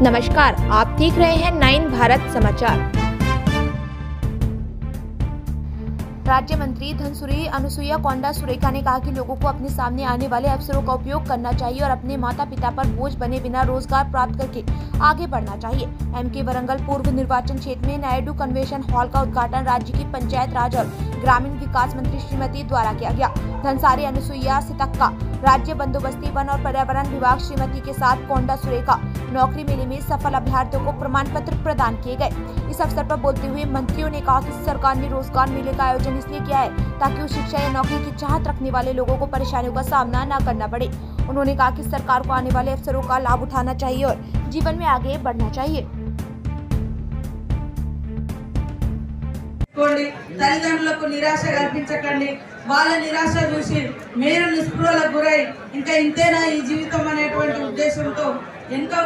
नमस्कार, आप देख रहे हैं 9 भारत समाचार। राज्य मंत्री धनसुरी अनुसुईया कोंडा सुरेखा ने कहा कि लोगों को अपने सामने आने वाले अवसरों का उपयोग करना चाहिए और अपने माता पिता पर बोझ बने बिना रोजगार प्राप्त करके आगे बढ़ना चाहिए। एमके वरंगल पूर्व निर्वाचन क्षेत्र में नायडू कन्वेंशन हॉल का उद्घाटन राज्य की पंचायत राज और ग्रामीण विकास मंत्री श्रीमती द्वारा किया गया। धनसारी अनुसुईया सितक्का राज्य बंदोबस्ती वन और पर्यावरण विभाग श्रीमती के साथ कोंडा सुरेखा नौकरी मेले में सफल अभ्यर्थियों को प्रमाण पत्र प्रदान किए गए। इस अवसर पर बोलते हुए मंत्रियों ने कहा कि सरकार ने रोजगार मेले का आयोजन इसलिए किया है ताकि उस शिक्षा या नौकरी की चाहत रखने वाले लोगों को परेशानियों का सामना न करना पड़े। उन्होंने कहा कि सरकार को आने वाले अवसरों का लाभ उठाना चाहिए और जीवन में आगे बढ़ना चाहिए। తల్లిదండ్రులకు నిరాశ కల్పించకండి। వాళ్ళ నిరాశ చూసి మీరు నిస్పృహలకు గురై ఇంకా ఇంతేనా ఈ జీవితం అనేటువంటి ఉద్దేశంతో ఎంతో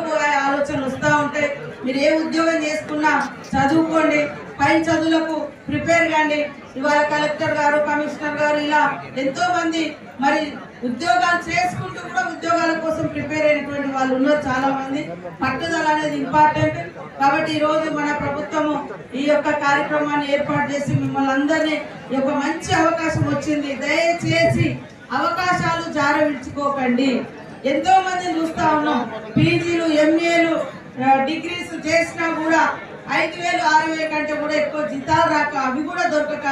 ఆలోచనలు వస్తూ ఉంటాయి। మీరు ఏ ఉద్యోగం చేసుకున్నా చదువుకోండి, పైన చదువులకు ప్రిపేర్ కాండి। ఇవాళ కలెక్టర్ గారు, కమిషనర్ గారు ఇలా ఎంతో మంది మరి ఉద్యోగాలు చేసుకుంటూ కూడా ఉద్యోగాల కోసం ప్రిపేర్ అయినటువంటి వాళ్ళు ఉన్నారు చాలా మంది। పట్టుదల అనేది ఇంపార్టెంట్ కాబట్టి ఈ రోజు మన ప్రభుత్వము ఈ యొక్క కార్యక్రమాన్ని ఏర్పాటు చేసి మిమ్మల్ని అందరినీ ఈ యొక్క మంచి అవకాశం వచ్చింది। దయచేసి అవకాశాలు జారవిడ్చుకోకండి। ఎంతో మంది చూస్తా ఉన్నాం, పీజీలు, ఎంఏలు, డిగ్రీస్ చేసినా కూడా 5,000, 6,000 కంటే కూడా ఎక్కువ జీతాలు రాక అవి కూడా దొరకక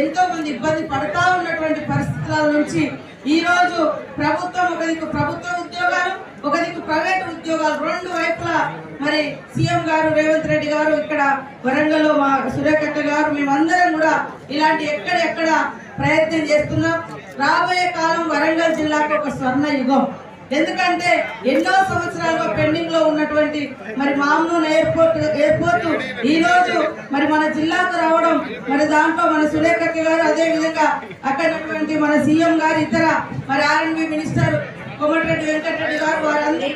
ఎంతో మంది ఇబ్బంది పడతా ఉన్నటువంటి పరిస్థితుల నుంచి ఈ రోజు ప్రభుత్వం ఒక దిక్కు ప్రభుత్వ ఉద్యోగాలు, ఒక దిక్కు ప్రైవేట్ ఉద్యోగాలు రెండు వైపులా మరి సీఎం గారు రేవంత్ రెడ్డి గారు ఇక్కడ వరంగల్లో మా సురేఖ గారు మేమందరం కూడా ఇలాంటి ఎక్కడెక్కడ ప్రయత్నం చేస్తున్నాం। రాబోయే కాలం వరంగల్ జిల్లాకు ఒక స్వర్ణ యుగం। ఎందుకంటే ఎన్నో సంవత్సరాలుగా పెండింగ్ లో ఉన్నటువంటి మరి మామ్నూన్ ఎయిర్పోర్ట్ ఈ రోజు మరి మన జిల్లాకు రావడం, మరి దాంట్లో మన సురేఖ గారు అదే విధంగా అక్కడటువంటి మన సీఎం గారు ఇతర మరి ఆర్ఎండ్బి మినిస్టర్ కోమటిరెడ్డి వెంకటరెడ్డి గారు వారందరూ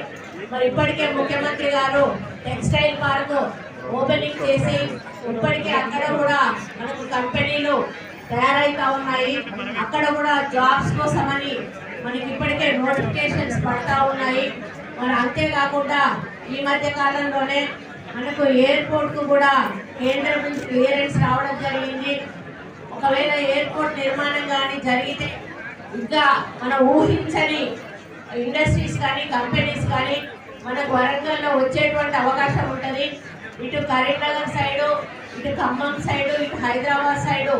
మరి ఇప్పటికే ముఖ్యమంత్రి గారు టెక్స్టైల్ పార్క్ ఓపెనింగ్ చేసి ఇప్పటికే అక్కడ కూడా మనకు కంపెనీలు తయారైతా ఉన్నాయి। అక్కడ కూడా జాబ్స్ కోసమని మనకి ఇప్పటికే నోటిఫికేషన్స్ పడతా ఉన్నాయి। మరి అంతేకాకుండా ఈ మధ్య కాలంలోనే మనకు ఎయిర్పోర్ట్ కు కూడా కేంద్రం నుంచి క్లియరెన్స్ రావడం జరిగింది। ఒకవేళ ఎయిర్పోర్ట్ నిర్మాణం కానీ జరిగితే ఇంకా మనం ఊహించని ఇండస్ట్రీస్ కానీ కంపెనీస్ కానీ మనకు వరంగల్లో వచ్చేటువంటి అవకాశం ఉంటుంది। ఇటు కరీంనగర్ సైడు, ఇటు ఖమ్మం సైడు, ఇటు హైదరాబాద్ సైడు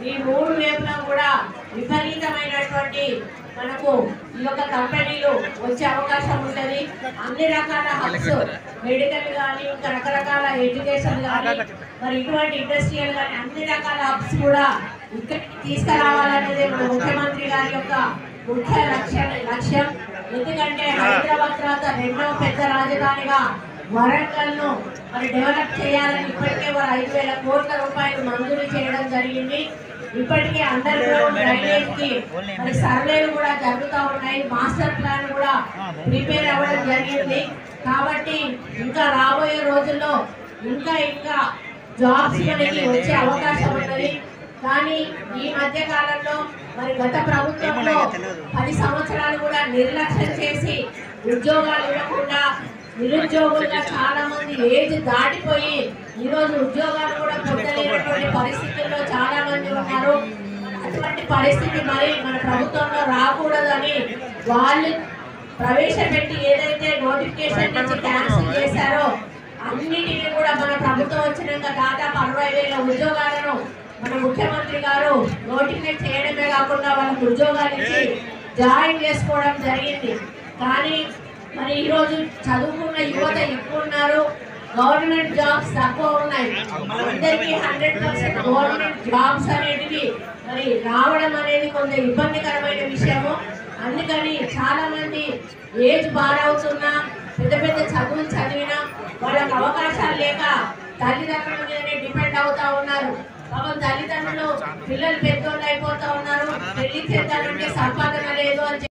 ఈ మూడు వైపులా కూడా విపరీతమైనటువంటి మనకు ఈ యొక్క కంపెనీలు వచ్చే అవకాశం ఉంటుంది। అన్ని రకాల హబ్స్, మెడికల్ కానీ ఇంకా రకరకాల ఎడ్యుకేషన్ కానీ మరి ఇటువంటి ఇండస్ట్రియల్ కానీ అన్ని రకాల హబ్స్ కూడా ఇక్కడికి తీసుకురావాలనేది మన ముఖ్యమంత్రి గారి యొక్క ముఖ్య లక్ష్యం। ఎందుకంటే హైదరాబాద్ తర్వాత రెండవ పెద్ద రాజధానిగా వరంగల్ను మరి డెవలప్ చేయాలని ఇప్పటికే వారు 5,000 కోట్ల రూపాయలు మంజూరు చేయడం జరిగింది। ఇప్పటికే అండర్ గ్రౌండ్ డ్రైనేజ్ కి మరి సర్వేలు కూడా జరుగుతూ ఉన్నాయి, మాస్టర్ ప్లాన్ కూడా ప్రిపేర్ అవ్వడం జరిగింది। కాబట్టి ఇంకా రాబోయే రోజుల్లో ఇంకా జాబ్స్ మనకి వచ్చే అవకాశం ఉన్నది। కానీ ఈ మధ్య కాలంలో మరి గత ప్రభుత్వంలో 10 సంవత్సరాలు కూడా నిర్లక్ష్యం చేసి ఉద్యోగాలు ఇవ్వకుండా నిరుద్యోగులుగా చాలా మంది ఏజ్ దాటిపోయి ఈ రోజు ఉద్యోగాలు కూడా పొందలేనటువంటి పరిస్థితుల్లో చాలా మంది ఉన్నారు। అటువంటి పరిస్థితి మరి మన ప్రభుత్వంలో రాకూడదని వాళ్ళు ప్రవేశపెట్టి ఏదైతే నోటిఫికేషన్ నుంచి క్యాన్సిల్ చేశారో అన్నిటినీ కూడా మన ప్రభుత్వం వచ్చినాక దాదాపు 60,000 ఉద్యోగాలను మన ముఖ్యమంత్రి గారు నోటిఫికేట్ చేయడమే కాకుండా వాళ్ళకి ఉద్యోగాలు ఇచ్చి జాయిన్ చేసుకోవడం జరిగింది। కానీ మరి ఈ రోజు చదువుకున్న యువత ఎక్కువ ఉన్నారు, గవర్నమెంట్ జాబ్స్ తక్కువ ఉన్నాయి। అందరికీ 100% గవర్నమెంట్ జాబ్స్ అనేటివి మరి రావడం అనేది కొంత ఇబ్బందికరమైన విషయము। అందుకని చాలా మంది ఏజ్ బారవుతున్నా పెద్ద పెద్ద చదువులు చదివినా వాళ్ళకి అవకాశాలు లేక తల్లిదండ్రుల మీదనే డిపెండ్ అవుతా ఉన్నారు। పాపం తల్లిదండ్రులు పిల్లలు పెద్దోళ్ళు అయిపోతా ఉన్నారు, పెళ్లి చేద్దామంటే సంపాదన లేదు అని